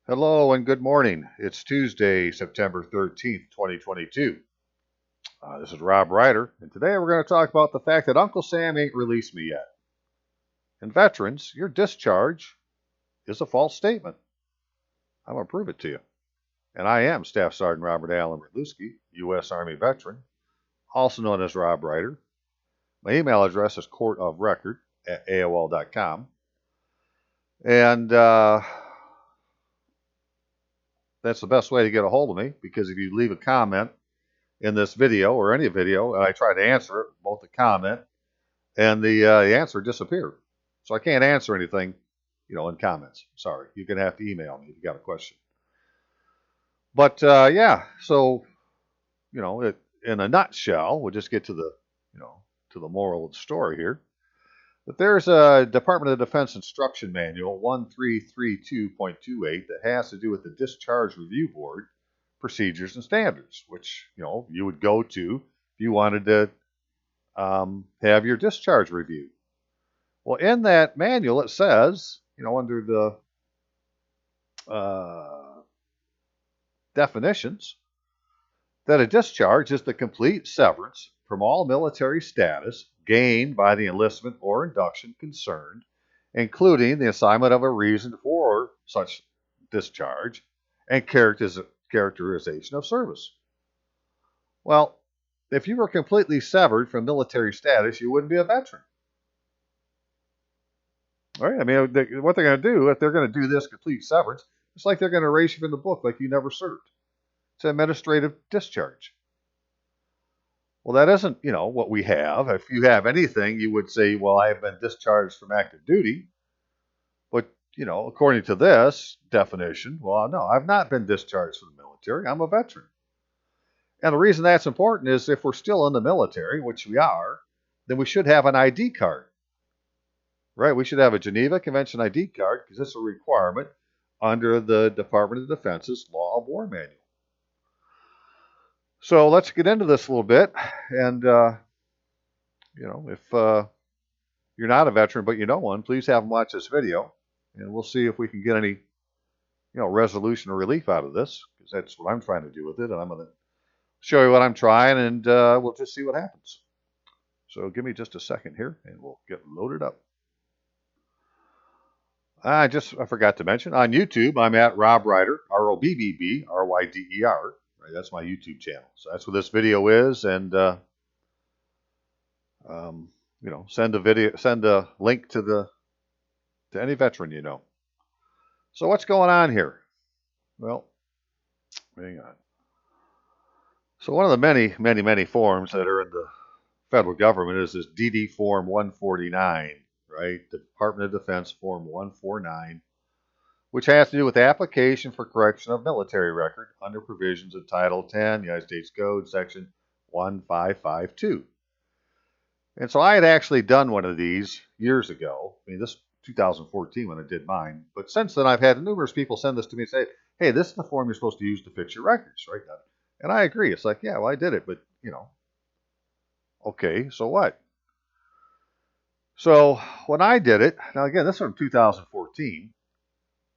Hello and good morning. It's Tuesday, September 13th, 2022. This is Rob Ryder, and today we're going to talk about the fact that Uncle Sam ain't released me yet. And veterans, your discharge is a false statement. I'm going to prove it to you. And I am Staff Sergeant Robert Allen Redlewski, U.S. Army veteran, also known as Rob Ryder. My email address is courtofrecord@aol.com. And that's the best way to get a hold of me, because if you leave a comment in this video or any video, and I try to answer it, both the comment and the answer disappear. So I can't answer anything, in comments. Sorry, you're gonna have to email me if you got a question. But yeah, so in a nutshell, we'll just get to the to the moral of the story here. But there's a Department of Defense instruction manual 1332.28 that has to do with the Discharge Review Board procedures and standards, which you would go to if you wanted to have your discharge review. Well, in that manual, it says, under the definitions, that a discharge is the complete severance from all military status gained by the enlistment or induction concerned, including the assignment of a reason for such discharge and characterization of service. Well, if you were completely severed from military status, you wouldn't be a veteran. All right? I mean, what they're going to do, if they're going to do this complete severance, it's like they're going to erase you from the book like you never served. It's an administrative discharge. Well, that isn't, what we have. If you have anything, you would say, well, I have been discharged from active duty. But, according to this definition, well, no, I've not been discharged from the military. I'm a veteran. And the reason that's important is if we're still in the military, which we are, then we should have an ID card. Right? We should have a Geneva Convention ID card, because it's a requirement under the Department of Defense's Law of War Manual. So let's get into this a little bit. And, if you're not a veteran but you know one, please have them watch this video. And we'll see if we can get any, resolution or relief out of this, because that's what I'm trying to do with it. And I'm going to show you what I'm trying, and we'll just see what happens. So give me just a second here, and we'll get loaded up. I forgot to mention, on YouTube, I'm at Rob Ryder, ROBBBRYDER. Right, that's my YouTube channel. So that's what this video is, and send a link to any veteran you know. So what's going on here? Well, hang on. So one of the many, many, many forms that are in the federal government is this DD Form 149, right? The Department of Defense Form 149, which has to do with the application for correction of military record under provisions of Title 10, United States Code, Section 1552. And so I had actually done one of these years ago. I mean, this 2014 when I did mine. But since then, I've had numerous people send this to me and say, hey, this is the form you're supposed to use to fix your records, right? And I agree. It's like, yeah, well, I did it, but, okay, so what? So when I did it, now again, this is from 2014,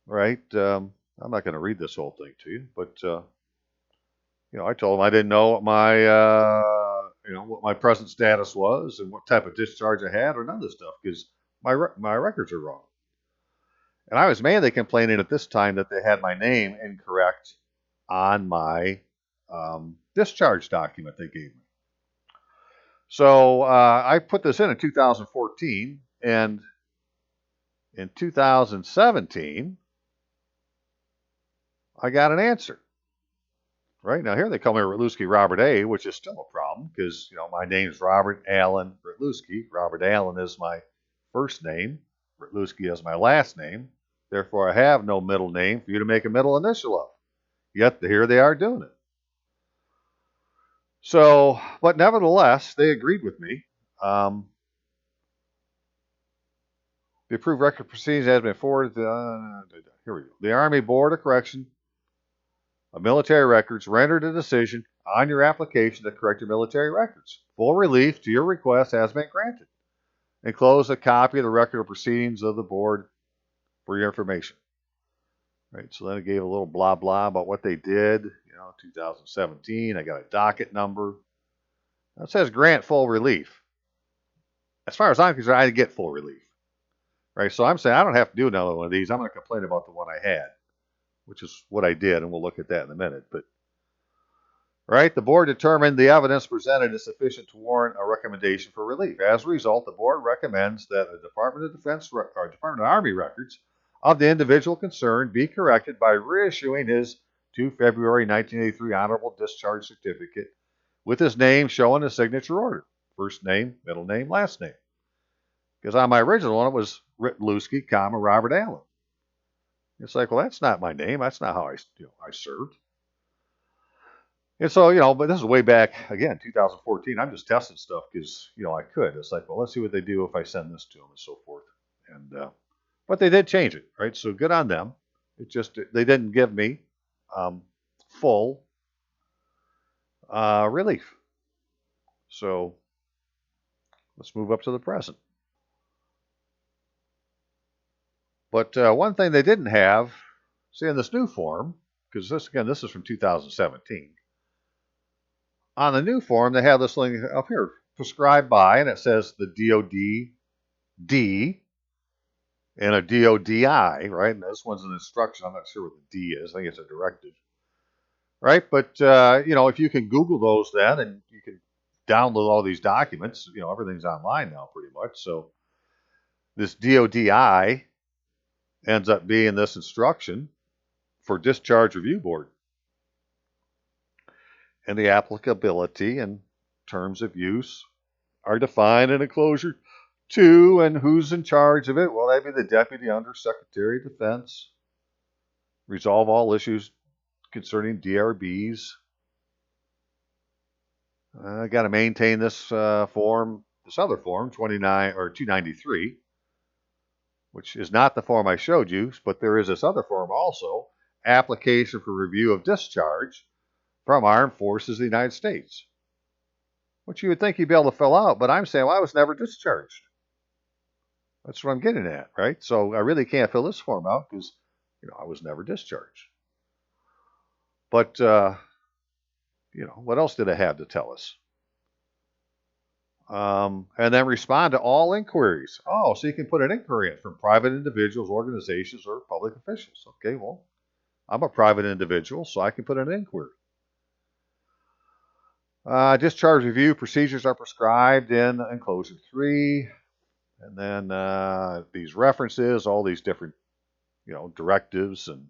right? I'm not going to read this whole thing to you, but, I told them I didn't know what my present status was and what type of discharge I had or none of this stuff, because my records are wrong. And I was mainly complaining at this time that they had my name incorrect on my discharge document they gave me. So I put this in 2014, and in 2017, I got an answer. Right now, here they call me Redlewski Robert A., which is still a problem because, my name is Robert Allen Redlewski. Robert Allen is my first name. Redlewski is my last name. Therefore, I have no middle name for you to make a middle initial of. Yet, here they are doing it. So, but nevertheless, they agreed with me. The approved record proceedings has been forwarded to, here we go. The Army Board of Correction of Military Records rendered a decision on your application to correct your military records. Full relief to your request has been granted. Enclose a copy of the record of proceedings of the board for your information. Right, so then it gave a little blah blah about what they did. 2017. I got a docket number. It says grant full relief. As far as I'm concerned, I get full relief. Right, so I'm saying I don't have to do another one of these. I'm going to complain about the one I had, which is what I did, and we'll look at that in a minute. But right, the board determined the evidence presented is sufficient to warrant a recommendation for relief. As a result, the board recommends that a Department of Defense or Department of Army records of the individual concerned be corrected by reissuing his 2 February 1983 honorable discharge certificate with his name showing a signature order, first name, middle name, last name. Because on my original one, it was Ritluski, Robert Allen. It's like, well, that's not my name. That's not how I served. And so, but this is way back, again, 2014. I'm just testing stuff because, I could. It's like, well, let's see what they do if I send this to them and so forth. And but they did change it, right? So good on them. It just, they didn't give me full relief. So let's move up to the present. But one thing they didn't have, see in this new form, because this is from 2017. On the new form, they have this thing up here, prescribed by, and it says the DoD D and a DoDI, right? And this one's an instruction. I'm not sure what the D is. I think it's a directive, right? But if you can Google those, then and you can download all these documents. Everything's online now, pretty much. So this DoDI ends up being this instruction for Discharge Review Board. And the applicability and terms of use are defined in enclosure 2, and who's in charge of it? Well, that'd be the Deputy Undersecretary of Defense. Resolve all issues concerning DRBs. I got to maintain this other form, 29 or 293. Which is not the form I showed you, but there is this other form also, application for review of discharge from Armed Forces of the United States, which you would think you'd be able to fill out, but I'm saying, well, I was never discharged. That's what I'm getting at, right? So I really can't fill this form out because, I was never discharged. But, what else did it have to tell us? And then respond to all inquiries. Oh, so you can put an inquiry in from private individuals, organizations, or public officials. Okay, well, I'm a private individual, so I can put an inquiry. Discharge review procedures are prescribed in enclosure 3. And then these references, all these different, directives and,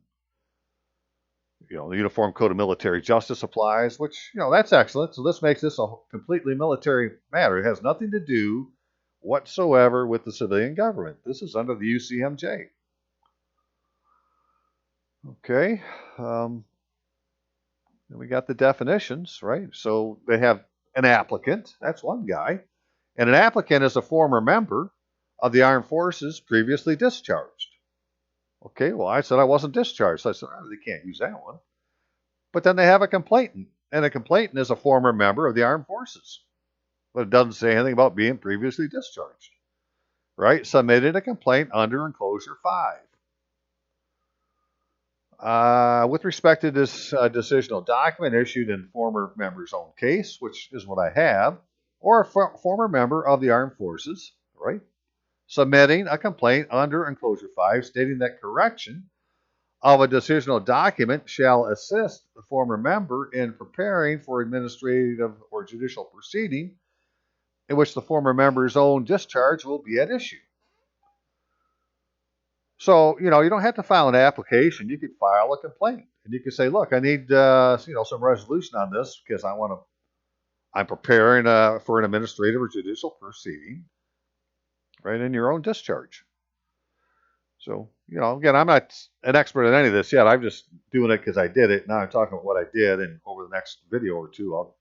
the Uniform Code of Military Justice applies, which, that's excellent. So this makes this a completely military matter. It has nothing to do whatsoever with the civilian government. This is under the UCMJ. Okay. Then we got the definitions, right? So they have an applicant. That's one guy. And an applicant is a former member of the Armed Forces previously discharged. Okay, well, I said I wasn't discharged. So I said, they can't use that one. But then they have a complainant. And a complainant is a former member of the Armed Forces. But it doesn't say anything about being previously discharged. Right? Submitted a complaint under enclosure 5. With respect to this decisional document issued in former member's own case, which is what I have, or a former member of the Armed Forces, right? Submitting a complaint under enclosure 5 stating that correction of a decisional document shall assist the former member in preparing for administrative or judicial proceeding in which the former member's own discharge will be at issue. So, you don't have to file an application. You could file a complaint. And you could say, look, I need, some resolution on this because I'm preparing for an administrative or judicial proceeding, right, in your own discharge. So, again, I'm not an expert in any of this yet. I'm just doing it because I did it. Now I'm talking about what I did, and over the next video or two, I'll,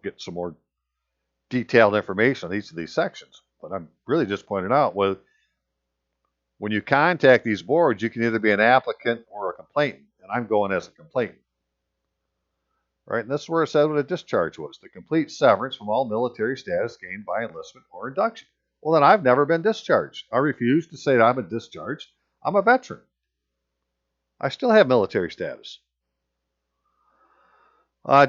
get some more detailed information on each of these sections. But I'm really just pointing out, well, when you contact these boards, you can either be an applicant or a complainant, and I'm going as a complainant. Right, and this is where it said what a discharge was: the complete severance from all military status gained by enlistment or induction. Well, then I've never been discharged. I refuse to say that I'm a discharged. I'm a veteran. I still have military status.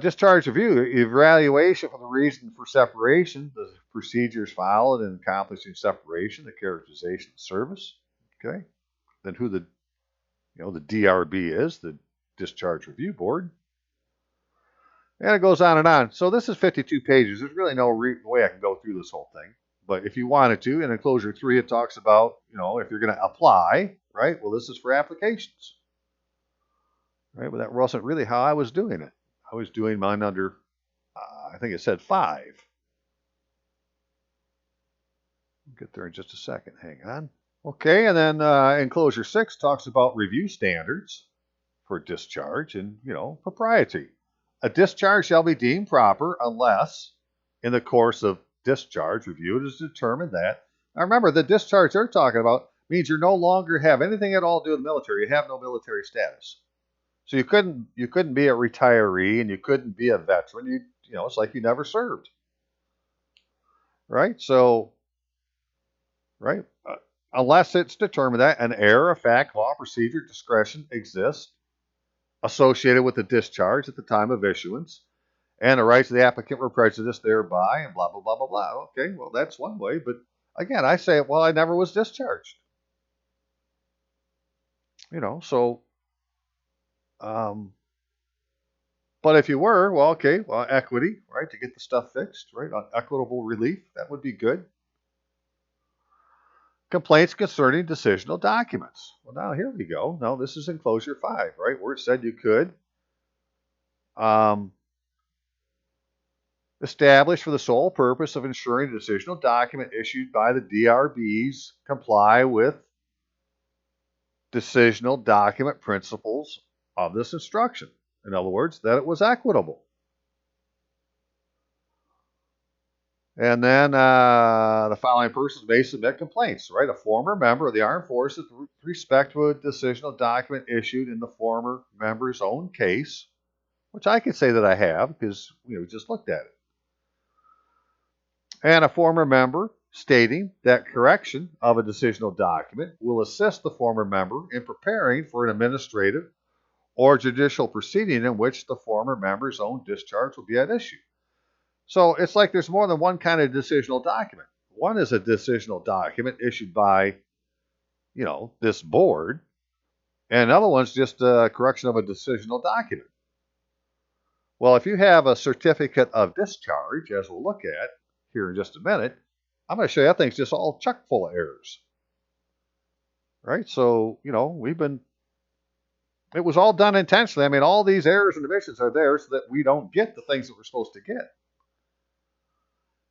Discharge review, evaluation for the reason for separation, the procedures followed in accomplishing separation, the characterization of service. Okay. Then who the DRB is, the Discharge Review Board. And it goes on and on. So this is 52 pages. There's really no way I can go through this whole thing. But if you wanted to, in enclosure 3, it talks about, if you're going to apply, right? Well, this is for applications. Right? But that wasn't really how I was doing it. I was doing mine under, I think it said 5. I'll get there in just a second. Hang on. Okay, and then enclosure 6 talks about review standards for discharge and, propriety. A discharge shall be deemed proper unless, in the course of discharge review, it is determined that. Now remember, the discharge they're talking about means you no longer have anything at all to do with the military. You have no military status. So you couldn't be a retiree and you couldn't be a veteran. It's like you never served. Right? So, right? Unless it's determined that an error of fact, law, procedure, discretion exists associated with the discharge at the time of issuance, and the rights of the applicant were prejudiced thereby, and blah, blah, blah, blah, blah. Okay, well, that's one way. But again, I say, well, I never was discharged. So, but if you were, well, okay, well, equity, right, to get the stuff fixed, right, on equitable relief, that would be good. Complaints concerning decisional documents. Well, now here we go. Now, this is enclosure 5, right, where it said you could establish for the sole purpose of ensuring a decisional document issued by the DRBs comply with decisional document principles of this instruction. In other words, that it was equitable. And then the following persons may submit complaints, right? A former member of the armed forces with respect to a decisional document issued in the former member's own case, which I could say that I have because we just looked at it. And a former member stating that correction of a decisional document will assist the former member in preparing for an administrative or judicial proceeding in which the former member's own discharge will be at issue. So it's like there's more than one kind of decisional document. One is a decisional document issued by, this board, and another one's just a correction of a decisional document. Well, if you have a certificate of discharge, as we'll look at here in just a minute, I'm going to show you that thing's just all chock full of errors. Right? So, it was all done intentionally. I mean, all these errors and omissions are there so that we don't get the things that we're supposed to get.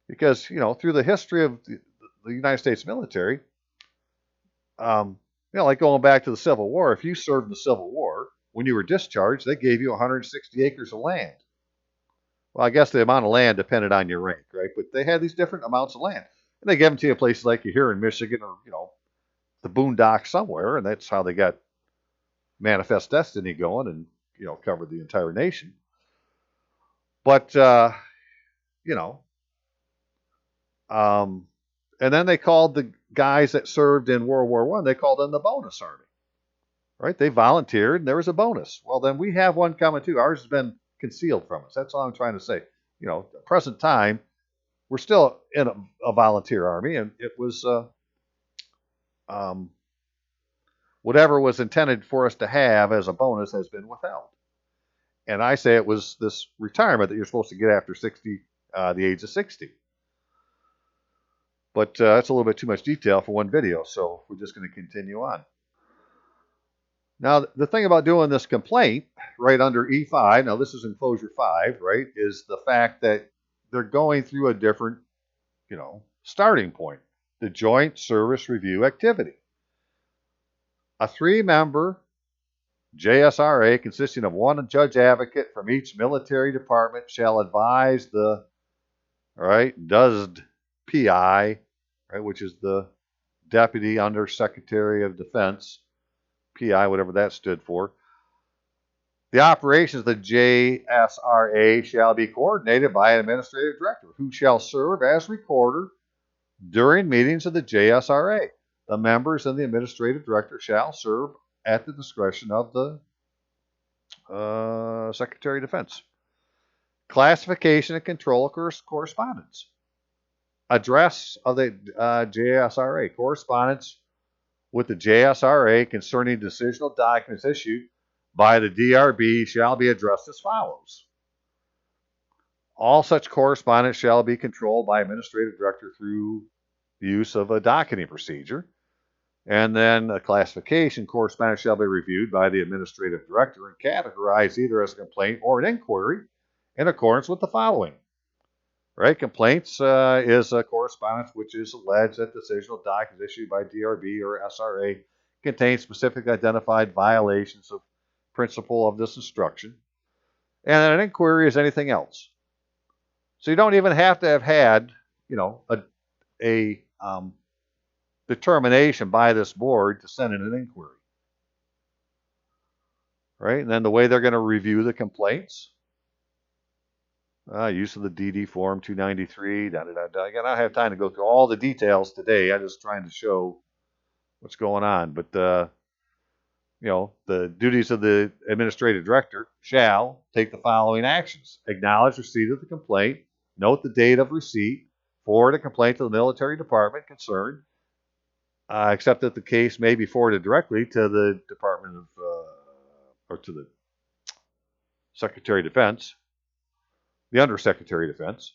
Because, through the history of the United States military, like going back to the Civil War, if you served in the Civil War, when you were discharged, they gave you 160 acres of land. Well, I guess the amount of land depended on your rank, right? But they had these different amounts of land. And they gave them to you in places like you're here in Michigan or, the boondocks somewhere, and that's how they got Manifest Destiny going and, covered the entire nation. But, and then they called the guys that served in World War I, they called them the bonus army, right? They volunteered and there was a bonus. Well, then we have one coming too. Ours has been concealed from us. That's all I'm trying to say. At the present time, we're still in a volunteer army, and it was whatever was intended for us to have as a bonus has been withheld. And I say it was this retirement that you're supposed to get after 60, the age of 60. But that's a little bit too much detail for one video, so we're just going to continue on. Now, the thing about doing this complaint right under E5, now this is enclosure 5, right, is the fact that they're going through a different, starting point, the Joint Service Review Activity. A 3-member JSRA consisting of one judge advocate from each military department shall advise the, DOSD PI, right, which is the Deputy Under Secretary of Defense, PI, whatever that stood for. The operations of the JSRA shall be coordinated by an administrative director who shall serve as recorder during meetings of the JSRA. The members and the administrative director shall serve at the discretion of the Secretary of Defense. Classification and control of correspondence. Address of the JSRA. Correspondence with the JSRA concerning decisional documents issued by the DRB shall be addressed as follows. All such correspondence shall be controlled by Administrative Director through the use of a docketing procedure. And then a classification correspondence shall be reviewed by the Administrative Director and categorized either as a complaint or an inquiry in accordance with the following. Right? Complaints is a correspondence which is alleged that decisional documents issued by DRB or SRA contain specific identified violations of principle of this instruction. And an inquiry is anything else. So you don't even have to have had, a determination by this board to send in an inquiry. Right? And then the way they're going to review the complaints, use of the DD form 293, Again, I don't have time to go through all the details today. I'm just trying to show what's going on. But, the duties of the Administrative Director shall take the following actions. Acknowledge receipt of the complaint. Note the date of receipt. Forward a complaint to the military department concerned, except that the case may be forwarded directly to the Department of, or to the Secretary of Defense, the Undersecretary of Defense,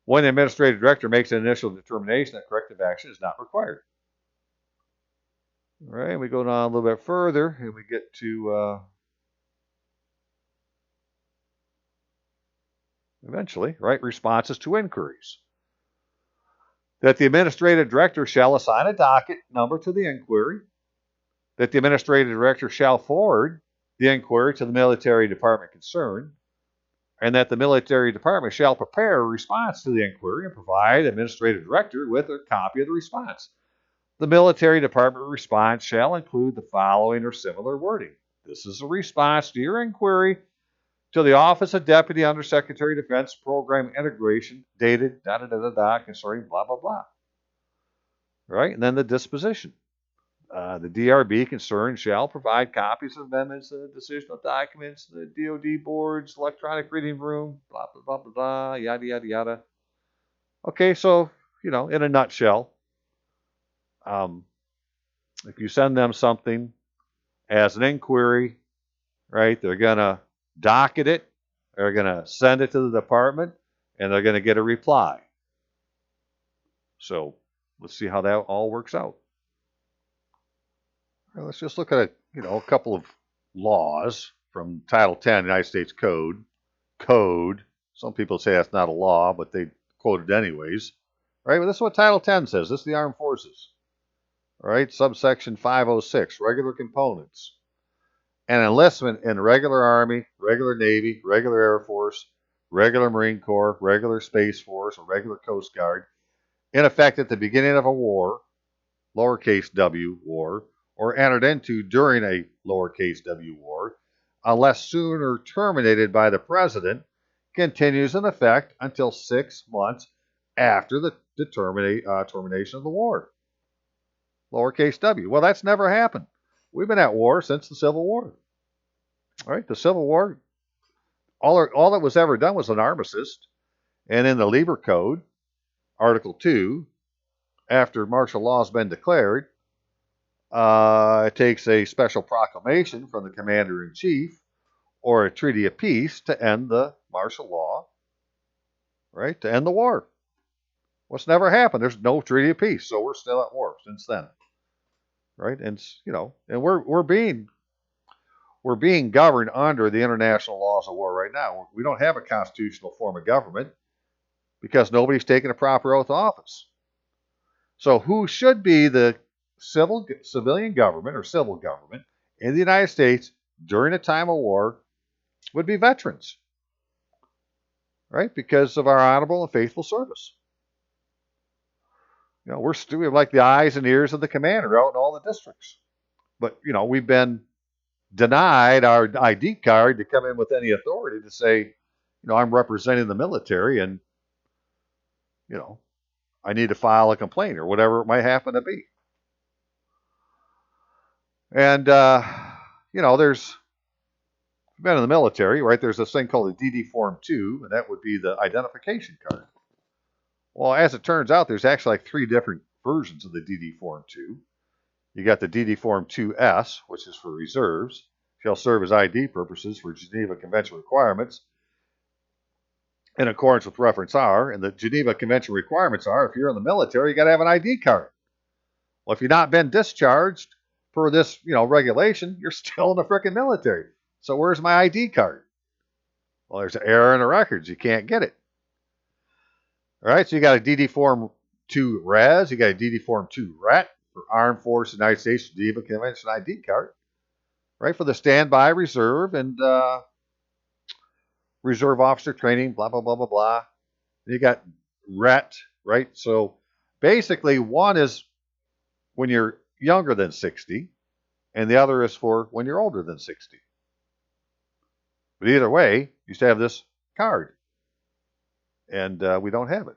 when the Administrative Director makes an initial determination that corrective action is not required. All right, we go on a little bit further, and we get to, eventually, right, responses to inquiries. That the Administrative Director shall assign a docket number to the inquiry, that the Administrative Director shall forward the inquiry to the military department concerned, and that the military department shall prepare a response to the inquiry and provide the Administrative Director with a copy of the response. The military department response shall include the following or similar wording. This is a response to your inquiry to the Office of Deputy Undersecretary of Defense Program Integration, dated concerning blah, blah, blah. Right? And then the disposition. The DRB concerned shall provide copies of amendments to the decisional documents, the DoD board's electronic reading room, blah, blah, blah, blah, blah, yada, yada, yada. Okay, so, in a nutshell, if you send them something as an inquiry, right, they're going to docket it, they're going to send it to the department, and they're going to get a reply. So let's see how that all works out. All right, let's just look at a couple of laws from Title 10 United States Code. Some people say that's not a law, but they quote it anyways. Right? Well, this is what Title 10 says. This is the Armed Forces. All right, subsection 506, regular components. An enlistment in regular Army, regular Navy, regular Air Force, regular Marine Corps, regular Space Force, or regular Coast Guard, in effect at the beginning of a war, lowercase w war, or entered into during a lowercase w war, unless sooner terminated by the President, continues in effect until 6 months after the termination of the war. Lowercase w. Well, that's never happened. We've been at war since the Civil War. All right, the Civil War, all that was ever done was an armistice. And in the Lieber Code, Article 2, after martial law has been declared, it takes a special proclamation from the Commander-in-Chief or a treaty of peace to end the martial law, right, to end the war. What's never happened? There's no treaty of peace, so we're still at war since then. Right? And, and we're being governed under the international laws of war right now. We don't have a constitutional form of government because nobody's taken a proper oath of office. So who should be the civilian government or civil government in the United States during a time of war would be veterans, right? Because of our honorable and faithful service. We're like the eyes and ears of the commander out in all the districts. But, we've been denied our ID card to come in with any authority to say, I'm representing the military and, I need to file a complaint or whatever it might happen to be. And, there's been in the military, right? There's this thing called a DD Form 2, and that would be the identification card. Well, as it turns out, there's actually like 3 different versions of the DD Form 2. You got the DD Form 2S, which is for reserves, shall serve as ID purposes for Geneva Convention requirements in accordance with reference R. And the Geneva Convention requirements are, if you're in the military, you got to have an ID card. Well, if you've not been discharged per this, regulation, you're still in the frickin' military. So where's my ID card? Well, there's an error in the records. You can't get it. All right, so you got a DD Form 2 Res, you got a DD Form 2 RET for Armed Forces United States Geneva Convention ID card, right, for the standby reserve and reserve officer training, blah, blah, blah, blah, blah. And you got RET, right? So basically, one is when you're younger than 60, and the other is for when you're older than 60. But either way, you still have this card, and we don't have it.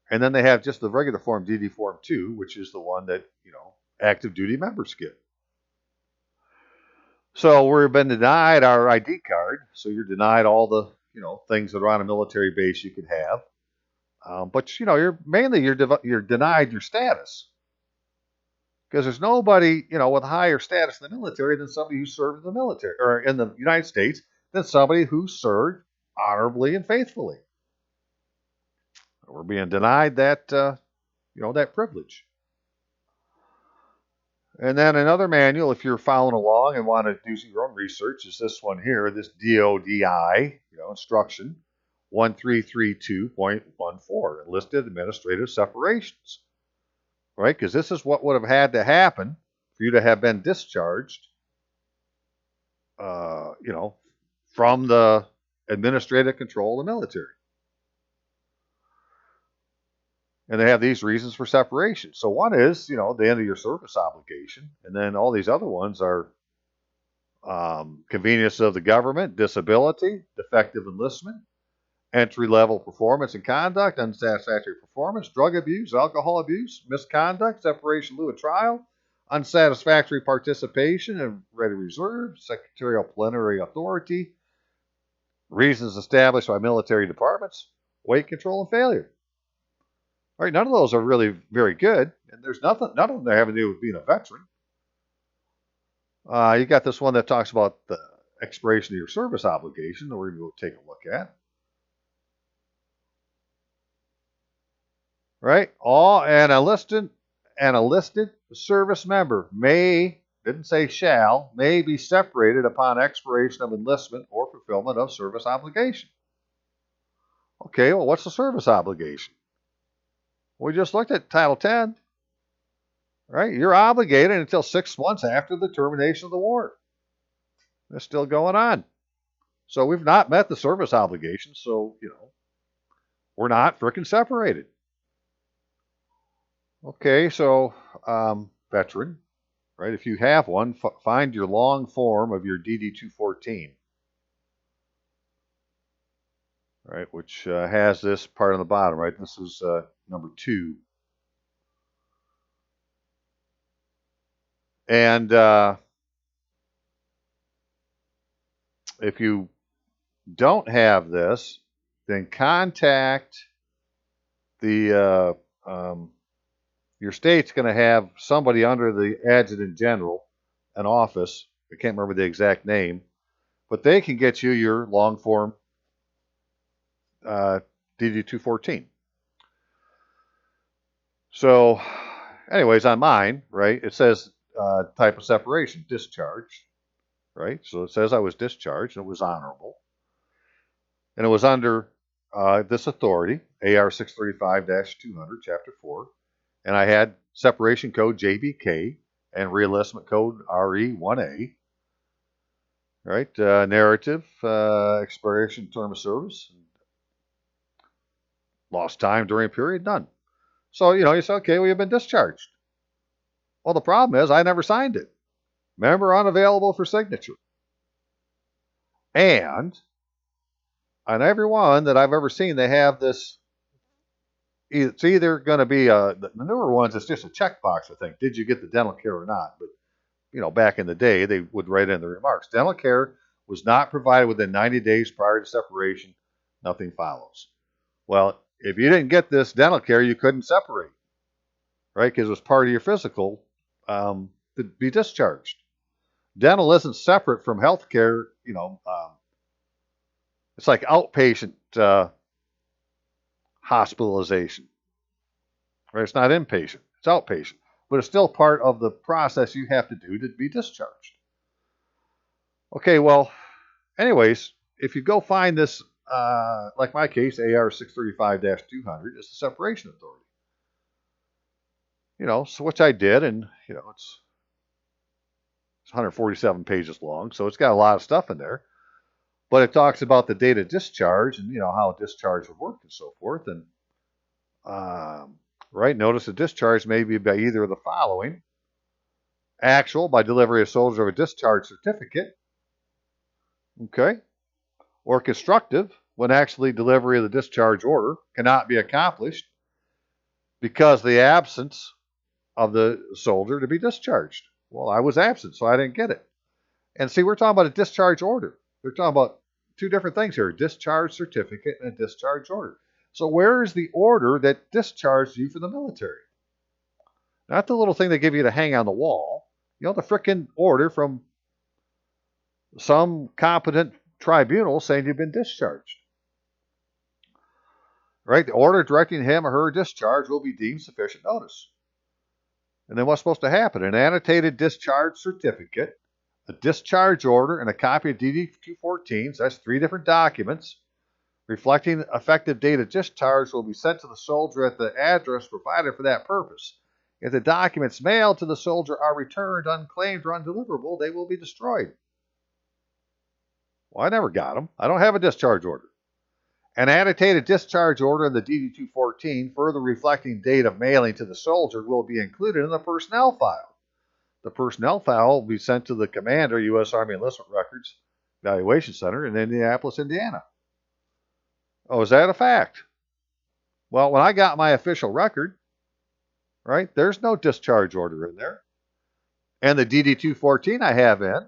And then they have just the regular form, DD Form 2, which is the one that, active duty members get. So we've been denied our ID card. So you're denied all the, things that are on a military base you could have. But, you're denied your status. Because there's nobody, with a higher status in the military than somebody who served in the military, or in the United States, than somebody who served honorably and faithfully. We're being denied that, that privilege. And then another manual, if you're following along and want to do your own research, is this one here, this DoDI, instruction 1332.14, enlisted administrative separations. Right? Because this is what would have had to happen for you to have been discharged, from the administrative control of the military. And they have these reasons for separation. So one is, the end of your service obligation. And then all these other ones are convenience of the government, disability, defective enlistment, entry-level performance and conduct, unsatisfactory performance, drug abuse, alcohol abuse, misconduct, separation in lieu of trial, unsatisfactory participation in ready reserve, secretarial plenary authority, reasons established by military departments, weight control, and failure. All right, none of those are really very good, and there's none of them that have to do with being a veteran. You got this one that talks about the expiration of your service obligation that we're going to go take a look at. Right? An enlisted service member didn't say shall, may be separated upon expiration of enlistment or fulfillment of service obligation. Okay, well, what's the service obligation? We just looked at Title 10. Right? You're obligated until 6 months after the termination of the war. It's still going on. So we've not met the service obligation, so, we're not frickin' separated. Okay, so veteran, right? If you have one, find your long form of your DD-214, right? Which has this part on the bottom, right? This is number 2. And if you don't have this, then contact the your state's going to have somebody under the adjutant general, an office. I can't remember the exact name, but they can get you your long form DD-214. So, anyways, on mine, right, it says type of separation, discharged, right? So it says I was discharged, and it was honorable. And it was under this authority, AR 635-200, Chapter 4. And I had separation code JBK and reenlistment code RE1A. Right? Narrative, expiration term of service. Lost time during period, none. So, you say, okay, well, you've been discharged. Well, the problem is I never signed it. Member unavailable for signature. And on every one that I've ever seen, they have this. It's either going to be the newer ones. It's just a checkbox, I think. Did you get the dental care or not? But back in the day, they would write in the remarks, dental care was not provided within 90 days prior to separation. Nothing follows. Well, if you didn't get this dental care, you couldn't separate, right? Because it was part of your physical to be discharged. Dental isn't separate from health care. It's like outpatient hospitalization, right? It's not inpatient, it's outpatient, but it's still part of the process you have to do to be discharged. Okay, well, anyways, if you go find this, like my case, AR 635-200 is the separation authority. So which I did, and it's 147 pages long, so it's got a lot of stuff in there. But it talks about the date of discharge and how a discharge would work and so forth. And right, notice a discharge may be by either of the following: actual, by delivery of soldier of a discharge certificate, okay, or constructive, when actually delivery of the discharge order cannot be accomplished because of the absence of the soldier to be discharged. Well, I was absent, so I didn't get it. And see, we're talking about a discharge order. We're talking about two different things here: a discharge certificate and a discharge order. So where is the order that discharged you from the military? Not the little thing they give you to hang on the wall. The frickin' order from some competent tribunal saying you've been discharged. Right? The order directing him or her discharge will be deemed sufficient notice. And then what's supposed to happen? An annotated discharge certificate, a discharge order, and a copy of DD-214, so that's 3 different documents, reflecting the effective date of discharge will be sent to the soldier at the address provided for that purpose. If the documents mailed to the soldier are returned unclaimed or undeliverable, they will be destroyed. Well, I never got them. I don't have a discharge order. An annotated discharge order in the DD-214, further reflecting date of mailing to the soldier, will be included in the personnel file. The personnel file will be sent to the commander, U.S. Army Enlistment Records Evaluation Center in Indianapolis, Indiana. Oh, is that a fact? Well, when I got my official record, right, there's no discharge order in there. And the DD-214 I have in,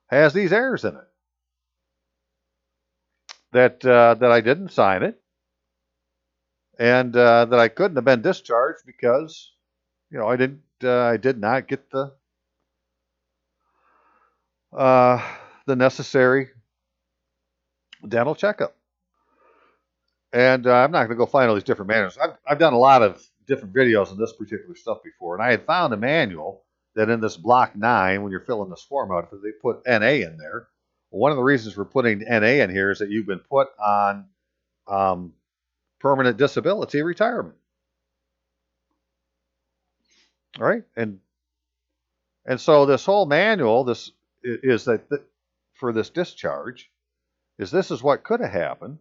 has these errors in it. That I didn't sign it, and that I couldn't have been discharged because, I did not get the necessary dental checkup. And I'm not going to go find all these different manuals. I've done a lot of different videos on this particular stuff before, and I had found a manual that in this block 9, when you're filling this form out, they put NA in there. Well, one of the reasons for putting NA in here is that you've been put on permanent disability retirement. All right, and so this whole manual, this is that for this discharge, this is what could have happened,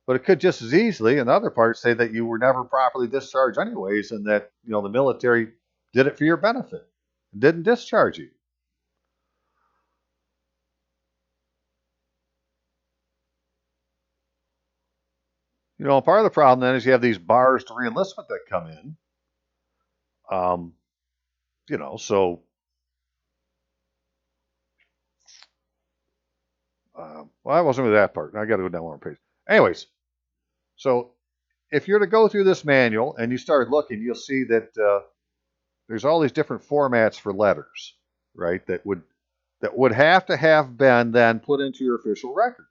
but it could just as easily, in the other part, say that you were never properly discharged anyways, and that the military did it for your benefit, didn't discharge you. Part of the problem then is you have these bars to reenlistment that come in. So well, that wasn't really that part. I got to go down one more page. Anyways, so if you're to go through this manual and you start looking, you'll see that there's all these different formats for letters, right? That would have to have been then put into your official record.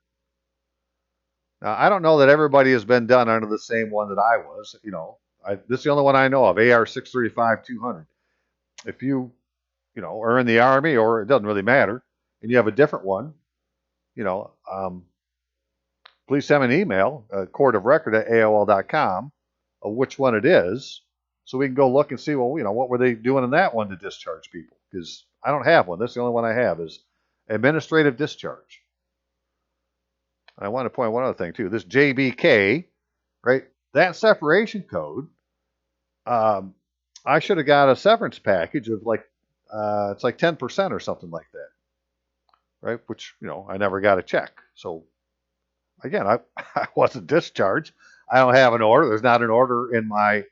Now, I don't know that everybody has been done under the same one that I was. This is the only one I know of, AR 635-200. If you, are in the Army, or it doesn't really matter, and you have a different one, please send an email, courtofrecord@aol.com, of which one it is, so we can go look and see, well, what were they doing in that one to discharge people? Because I don't have one. That's the only one I have is administrative discharge. I want to point one other thing, too. This JBK, right, that separation code, I should have got a severance package of it's like 10% or something like that, right? Which, I never got a check. So, again, I wasn't discharged. I don't have an order. There's not an order in my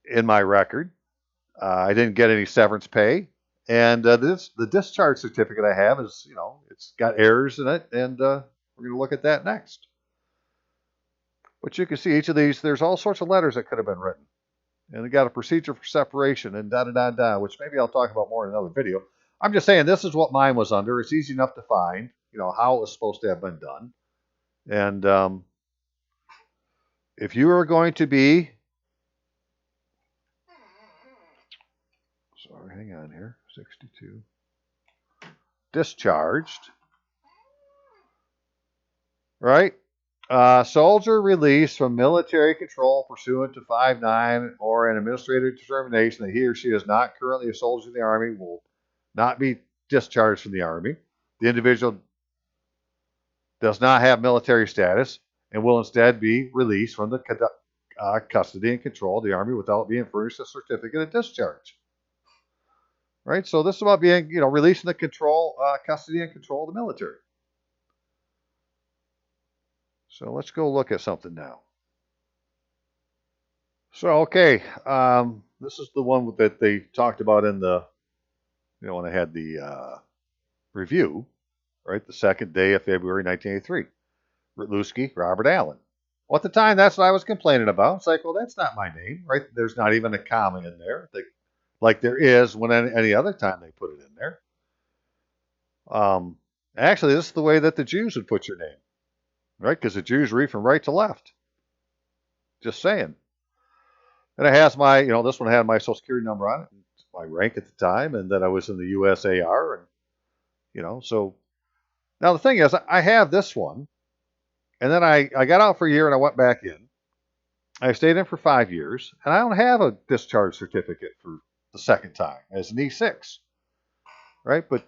in my record. I didn't get any severance pay. And the discharge certificate I have is, it's got errors in it, and we're going to look at that next. But you can see each of these, there's all sorts of letters that could have been written. And they got a procedure for separation and da-da-da-da, which maybe I'll talk about more in another video. I'm just saying this is what mine was under. It's easy enough to find, how it was supposed to have been done. And if you are going to be, sorry, hang on here, 62, discharged, right? Soldier released from military control pursuant to 5.9 or an administrative determination that he or she is not currently a soldier in the Army will not be discharged from the Army. The individual does not have military status and will instead be released from the custody and control of the Army without being furnished a certificate of discharge. Right? So this is about being, releasing the control, custody and control of the military. So let's go look at something now. So, okay, this is the one that they talked about in the, when I had the review, right? The second day of February 1983. Rutluski, Robert Allen. Well, at the time, that's what I was complaining about. It's like, well, that's not my name, right? There's not even a comma in there, like there is when any other time they put it in there. Actually, this is the way that the Jews would put your name, right? Because the Jews read from right to left. Just saying. And it has my, this one had my Social Security number on it, my rank at the time, and that I was in the USAR, and, so. Now, the thing is, I have this one, and then I got out for a year, and I went back in. I stayed in for 5 years, and I don't have a discharge certificate for the second time as an E6, right? But,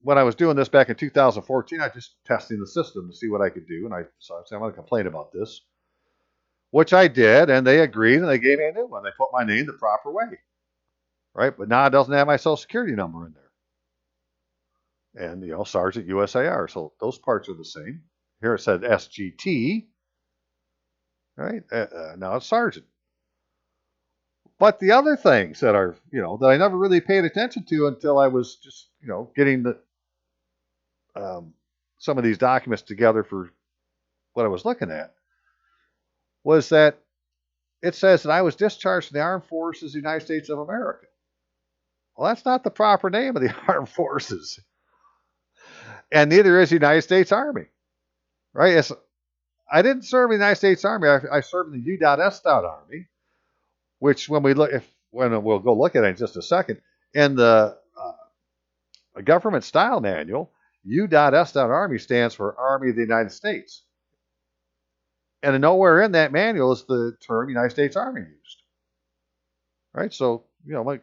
when I was doing this back in 2014, I was just testing the system to see what I could do, and so I said, I'm going to complain about this. Which I did, and they agreed, and they gave me a new one. They put my name the proper way, right? But now it doesn't have my Social Security number in there. And, Sergeant USAR, so those parts are the same. Here it said SGT, right? Now it's Sergeant. But the other things that are, that I never really paid attention to until I was just, getting the some of these documents together for what I was looking at, was that it says that I was discharged from the Armed Forces of the United States of America. Well, that's not the proper name of the Armed Forces. And neither is the United States Army. Right? I didn't serve in the United States Army. I served in the U.S. Army, which when we'll go look at it in just a second, in the government style manual, U.S. Army stands for Army of the United States. And nowhere in that manual is the term United States Army used. Right? So,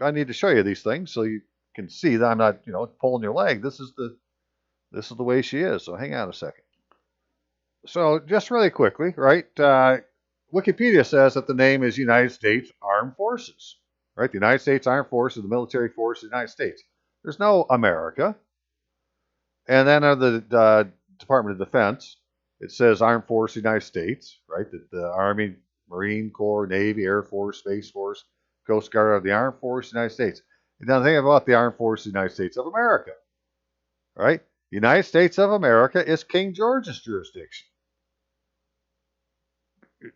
I need to show you these things so you can see that I'm not, pulling your leg. This is the way she is. So hang on a second. So just really quickly, right? Wikipedia says that the name is United States Armed Forces. Right? The United States Armed Forces, the military force of the United States. There's no America. And then under the Department of Defense, it says Armed Forces of the United States, right? The Army, Marine Corps, Navy, Air Force, Space Force, Coast Guard are the Armed Forces of the United States. And now think about the Armed Forces of the United States of America, right? The United States of America is King George's jurisdiction.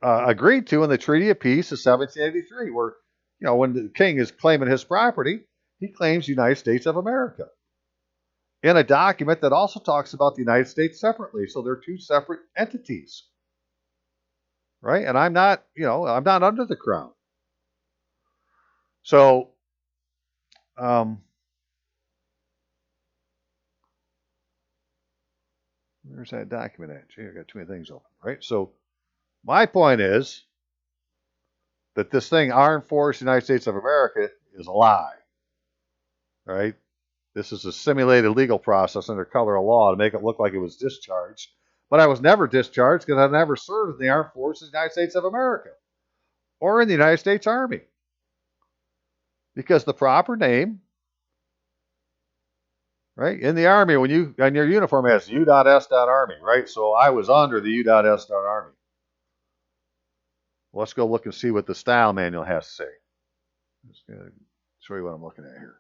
Agreed to in the Treaty of Peace of 1783, where, when the king is claiming his property, he claims United States of America. In a document that also talks about the United States separately. So they're two separate entities. Right? And I'm not under the crown. So, where's that document at? Gee, I got too many things open, right? So, my point is that this thing, Armed Forces United States of America, is a lie. Right? This is a simulated legal process under color of law to make it look like it was discharged. But I was never discharged because I never served in the Armed Forces of the United States of America or in the United States Army. Because the proper name, right, in the Army, when you, on your uniform has U.S.Army, right? So I was under the U.S.Army. Let's go look and see what the style manual has to say. I'm just going to show you what I'm looking at here.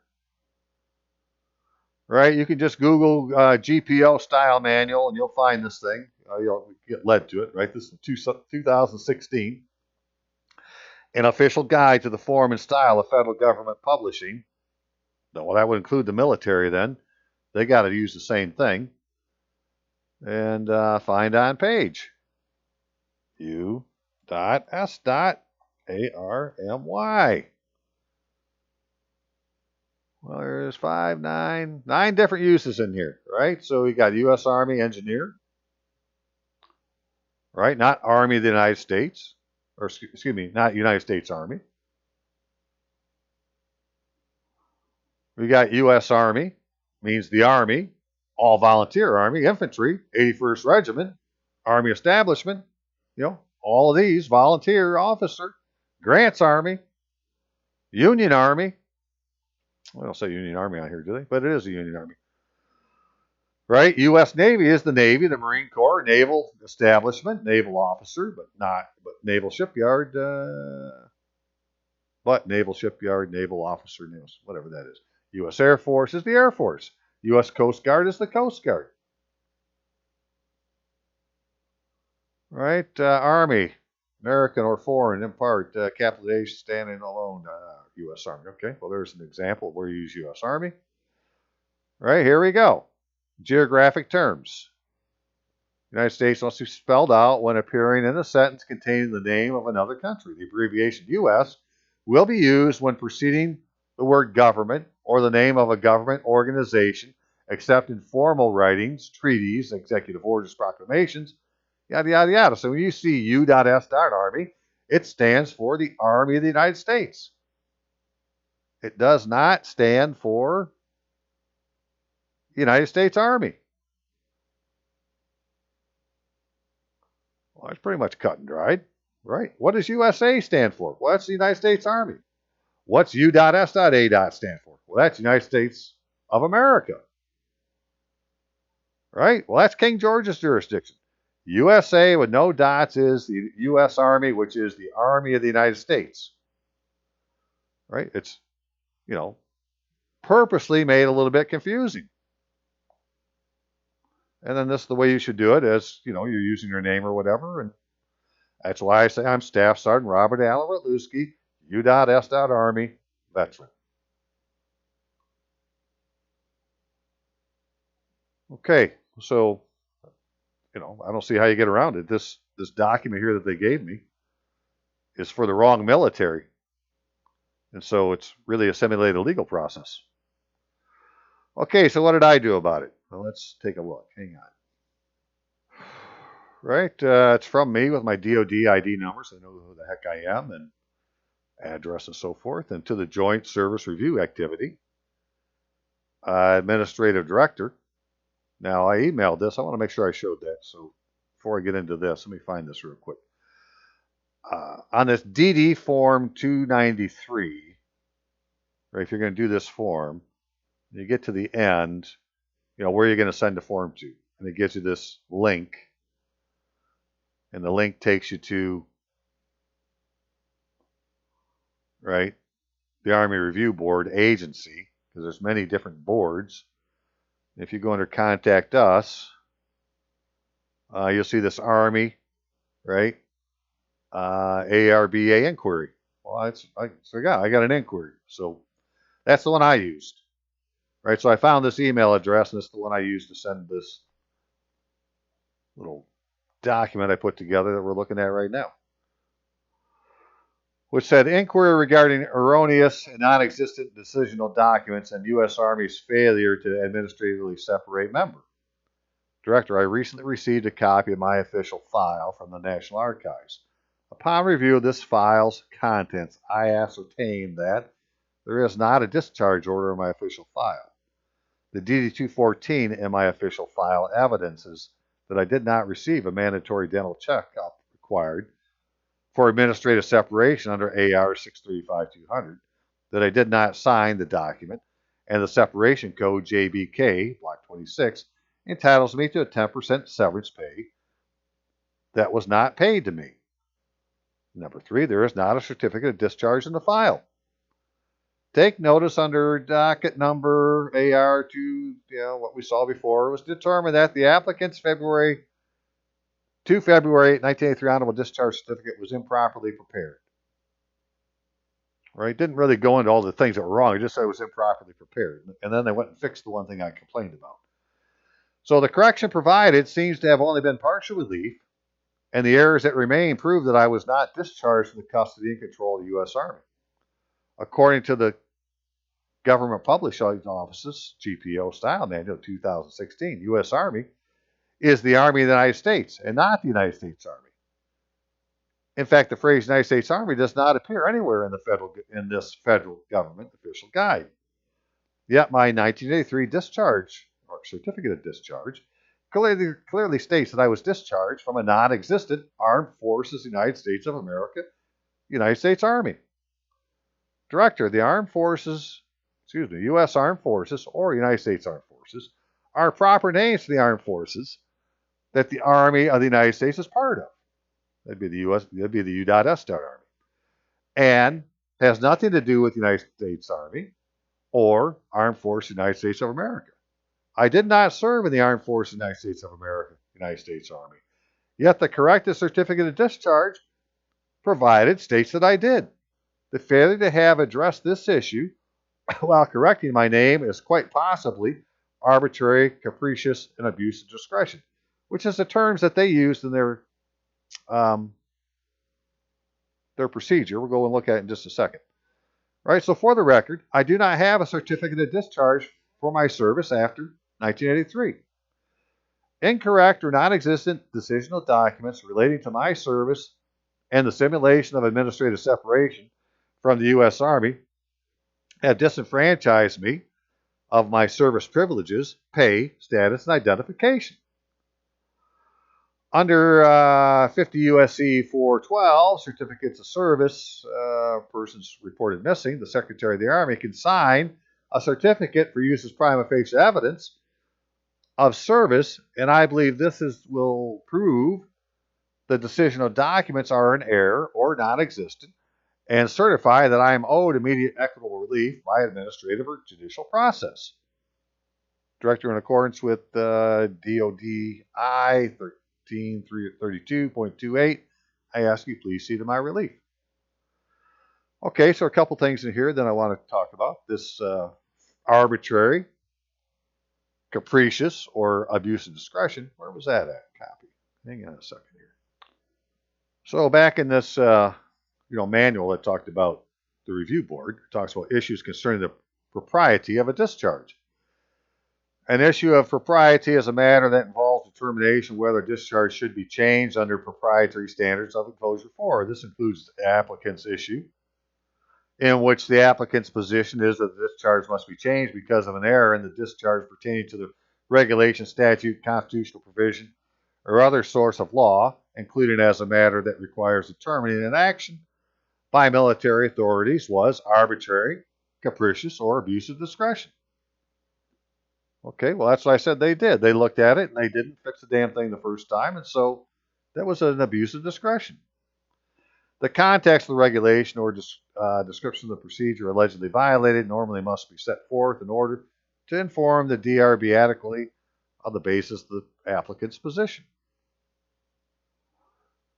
Right, you can just Google GPO style manual and you'll find this thing. You'll get led to it, right? This is 2016. An official guide to the form and style of federal government publishing. Well, that would include the military then. They got to use the same thing. And find on page. U.S.A.R.M.Y. Well, there's nine different uses in here, right? So we got U.S. Army Engineer, right? Not Army of the United States, or excuse me, not United States Army. We got U.S. Army, means the Army, all volunteer Army, infantry, 81st Regiment, Army Establishment, all of these, volunteer officer, Grant's Army, Union Army. Well, they don't say Union Army on here, do they? But it is a Union Army. Right? U.S. Navy is the Navy, the Marine Corps, Naval Establishment, Naval Officer, but Naval Shipyard, Naval Shipyard, Naval Officer, whatever that is. U.S. Air Force is the Air Force. U.S. Coast Guard is the Coast Guard. Right? Army, American or foreign, in part, capitalization, standing alone, U.S. Army. Okay, well, there's an example where you use U.S. Army. Right, here we go. Geographic terms. United States must be spelled out when appearing in a sentence containing the name of another country. The abbreviation U.S. will be used when preceding the word government or the name of a government organization, except in formal writings, treaties, executive orders, proclamations, yada, yada, yada. So when you see U.S. Army, it stands for the Army of the United States. It does not stand for United States Army. Well, it's pretty much cut and dried, right? What does USA stand for? Well, that's the United States Army. What's U.S.A. stand for? Well, that's United States of America. Right? Well, that's King George's jurisdiction. USA with no dots is the U.S. Army, which is the Army of the United States. Right? It's, purposely made a little bit confusing. And then this is the way you should do it, as, you're using your name or whatever. And that's why I say I'm Staff Sergeant Robert Allen Rutluski, U.S. Army, veteran. Okay, so, I don't see how you get around it. This document here that they gave me is for the wrong military. And so it's really a simulated legal process. Okay, so what did I do about it? Well, let's take a look. Hang on. Right, it's from me with my DoD ID number, so I know who the heck I am, and address and so forth, and to the Joint Service Review Activity, Administrative Director. Now, I emailed this. I want to make sure I showed that. So before I get into this, let me find this real quick. On this DD Form 293, right, if you're going to do this form, you get to the end, where you're going to send the form to. And it gives you this link. And the link takes you to, right, the Army Review Board agency, because there's many different boards. If you go under Contact Us, you'll see this Army, right, ARBA inquiry. Well, I got an inquiry. So that's the one I used. Right, so I found this email address, and it's the one I used to send this little document I put together that we're looking at right now, which said inquiry regarding erroneous and non-existent decisional documents and U.S. Army's failure to administratively separate member. Director, I recently received a copy of my official file from the National Archives. Upon review of this file's contents, I ascertained that there is not a discharge order in my official file. The DD-214 in my official file evidences that I did not receive a mandatory dental checkup required for administrative separation under AR 635-200, that I did not sign the document, and the separation code JBK, Block 26, entitles me to a 10% severance pay that was not paid to me. Number 3, there is not a certificate of discharge in the file. Take notice under docket number AR2, what we saw before, it was determined that the applicant's February 1983 honorable discharge certificate was improperly prepared. Right? Didn't really go into all the things that were wrong. It just said it was improperly prepared. And then they went and fixed the one thing I complained about. So the correction provided seems to have only been partial relief, and the errors that remain prove that I was not discharged from the custody and control of the U.S. Army. According to the Government Publishing Office's GPO Style Manual 2016, U.S. Army is the Army of the United States and not the United States Army. In fact, the phrase United States Army does not appear anywhere in this federal government official guide. Yet my 1983 discharge, or certificate of discharge, clearly states that I was discharged from a non-existent Armed Forces United States of America, United States Army. Director, the Armed Forces, U.S. Armed Forces or United States Armed Forces are proper names for the armed forces that the Army of the United States is part of. That'd be the UDOD Army. And has nothing to do with the United States Army or Armed Forces United States of America. I did not serve in the Armed Forces United States of America, United States Army. Yet the corrected certificate of discharge provided states that I did. The failure to have addressed this issue while correcting my name is quite possibly arbitrary, capricious, and abuse of discretion, which is the terms that they used in their procedure. We'll go and look at it in just a second. Right, so for the record, I do not have a certificate of discharge for my service after 1983. Incorrect or non-existent decisional documents relating to my service and the simulation of administrative separation from the U.S. Army have disenfranchised me of my service privileges, pay, status, and identification. Under 50 U.S.C. 412, certificates of service, persons reported missing, the Secretary of the Army can sign a certificate for use as prima facie evidence of service, and I believe this will prove the decisional documents are in error or non-existent, and certify that I am owed immediate equitable relief by administrative or judicial process. Director, in accordance with DoDI 1332.28, I ask you please see to my relief. Okay, so a couple things in here that I want to talk about. This arbitrary, capricious, or abuse of discretion. Where was that at? Copy. Hang on a second here. So back in this manual that talked about the review board, it talks about issues concerning the propriety of a discharge. An issue of propriety is a matter that involves determination whether a discharge should be changed under proprietary standards of Enclosure 4. This includes the applicant's issue, in which the applicant's position is that the discharge must be changed because of an error in the discharge pertaining to the regulation, statute, constitutional provision, or other source of law, including as a matter that requires determining an action by military authorities was arbitrary, capricious, or abuse of discretion. Okay, well, that's what I said they did. They looked at it, and they didn't fix the damn thing the first time, and so that was an abuse of discretion. The context of the regulation or description of the procedure allegedly violated normally must be set forth in order to inform the DRB adequately on the basis of the applicant's position.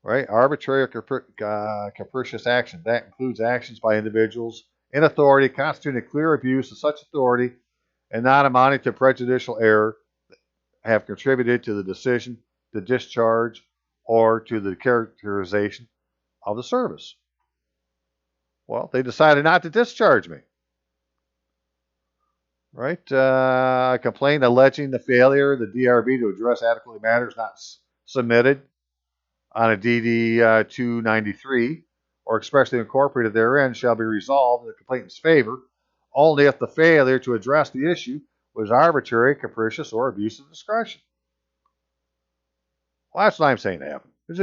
Right? Arbitrary or capricious action. That includes actions by individuals in authority constituting a clear abuse of such authority and not amounting to prejudicial error have contributed to the decision to discharge or to the characterization of the service. Well, they decided not to discharge me. Right? A complaint alleging the failure of the DRB to address adequately matters not submitted on a DD 293 or expressly incorporated therein shall be resolved in the complainant's favor only if the failure to address the issue was arbitrary, capricious, or abuse of discretion. Well, that's what I'm saying happened. It's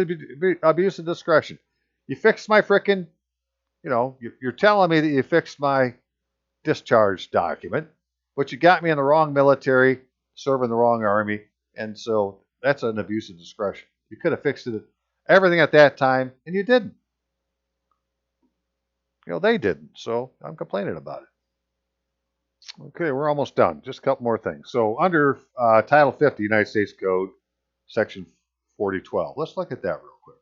abuse of discretion. You fixed my frickin', you're telling me that you fixed my discharge document, but you got me in the wrong military, serving the wrong army, and so that's an abuse of discretion. You could have fixed everything at that time, and you didn't. They didn't, so I'm complaining about it. Okay, we're almost done. Just a couple more things. So under Title 50 United States Code, Section 4012. Let's look at that real quick.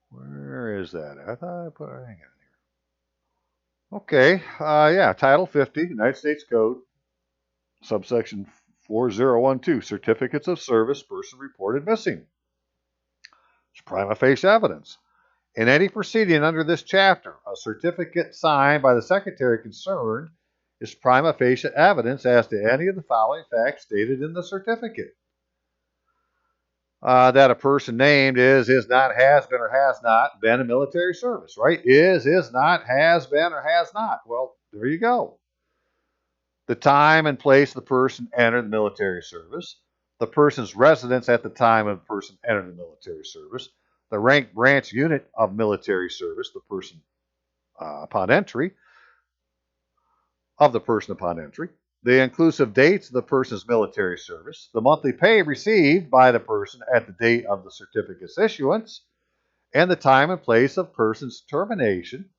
Where is that? I thought I put it. Hang on here. Okay, yeah, Title 50 United States Code, subsection 4012, certificates of service, person reported missing. It's prima facie evidence. In any proceeding under this chapter, a certificate signed by the secretary concerned is prima facie evidence as to any of the following facts stated in the certificate. That a person named is not, has been, or has not been in military service, right? Is not, has been, or has not. Well, there you go. The time and place the person entered the military service, the person's residence at the time of the person entered the military service, the rank, branch, unit of military service, the person upon entry, the inclusive dates of the person's military service, the monthly pay received by the person at the date of the certificate's issuance, and the time and place of person's termination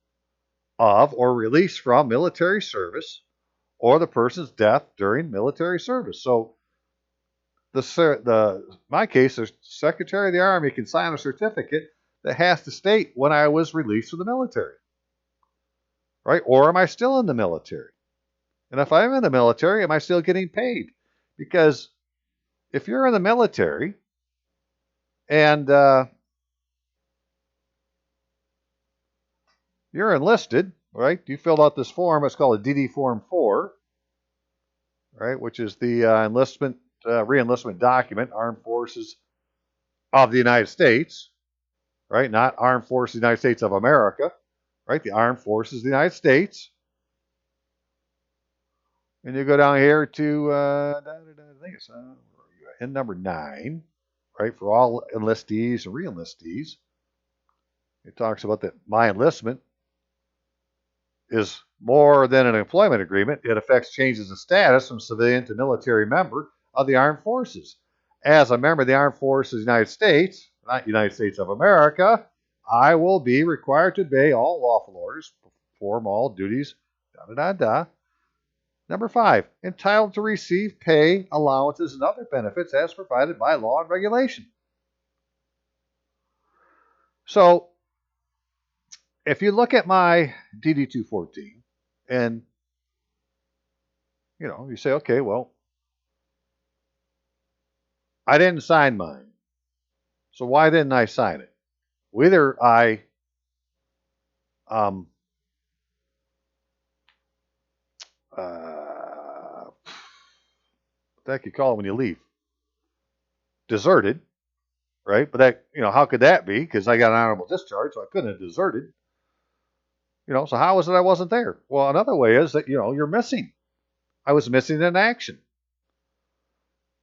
of or release from military service, or the person's death during military service. So, my case, the Secretary of the Army can sign a certificate that has to state when I was released from the military, right? Or am I still in the military? And if I'm in the military, am I still getting paid? Because if you're in the military and you're enlisted, right? You filled out this form. It's called a DD Form 4, right? Which is the enlistment, re-enlistment document, Armed Forces of the United States, right? Not Armed Forces of the United States of America, right? The Armed Forces of the United States. And you go down here to, I think it's in number 9, right? For all enlistees and re-enlistees. It talks about that my enlistment is more than an employment agreement. It affects changes of status from civilian to military member of the armed forces. As a member of the armed forces of the United States, not United States of America, I will be required to obey all lawful orders, perform all duties, Number 5, entitled to receive pay, allowances, and other benefits as provided by law and regulation. So, if you look at my DD 214 and you say, okay, well, I didn't sign mine. So why didn't I sign it? Well, either I that you call it when you leave, deserted, right? But that, how could that be? Because I got an honorable discharge, so I couldn't have deserted. So how is it I wasn't there? Well, another way is that, you're missing. I was missing in action.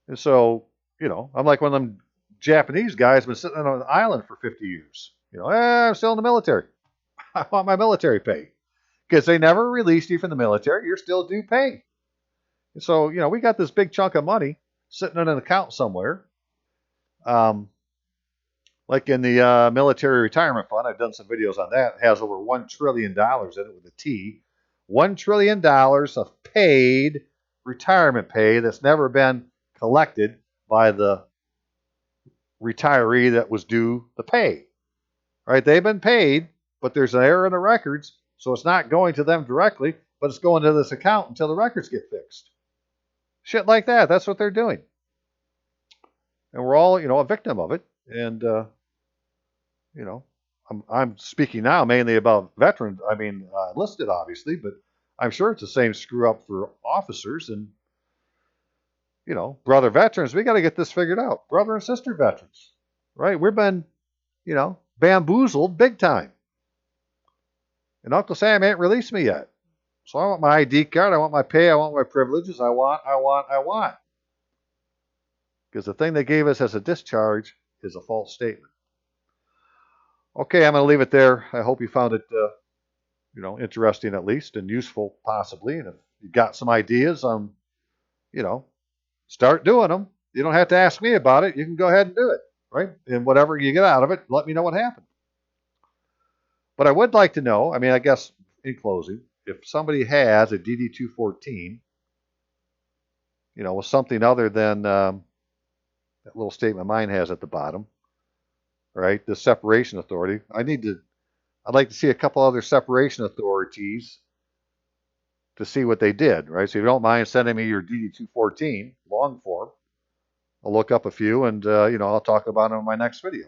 And so, I'm like one of them Japanese guys been sitting on an island for 50 years. I'm still in the military. I want my military pay. Because they never released you from the military. You're still due pay. And so, we got this big chunk of money sitting in an account somewhere. Like in the military retirement fund, I've done some videos on that. It has over $1 trillion in it with a T. $1 trillion of paid retirement pay that's never been collected by the retiree that was due the pay. Right? They've been paid, but there's an error in the records, so it's not going to them directly, but it's going to this account until the records get fixed. Shit like that. That's what they're doing. And we're all, a victim of it. And, I'm speaking now mainly about veterans. I mean, enlisted, obviously, but I'm sure it's the same screw up for officers and, brother veterans. We got to get this figured out. Brother and sister veterans, right? We've been, bamboozled big time. And Uncle Sam ain't released me yet. So I want my ID card. I want my pay. I want my privileges. I want. Because the thing they gave us as a discharge is a false statement. Okay, I'm going to leave it there. I hope you found it, interesting at least and useful possibly. And if you got some ideas on, start doing them. You don't have to ask me about it. You can go ahead and do it, right? And whatever you get out of it, let me know what happened. But I would like to know, I mean, I guess in closing, if somebody has a DD-214, with something other than that little statement mine has at the bottom, right? The separation authority. I'd like to see a couple other separation authorities to see what they did, right? So if you don't mind sending me your DD-214 long form, I'll look up a few and, I'll talk about them in my next video.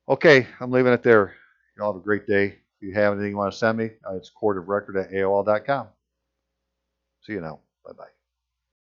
Okay, I'm leaving it there. You all have a great day. If you have anything you want to send me, it's courtofrecord@aol.com. See you now. Bye-bye.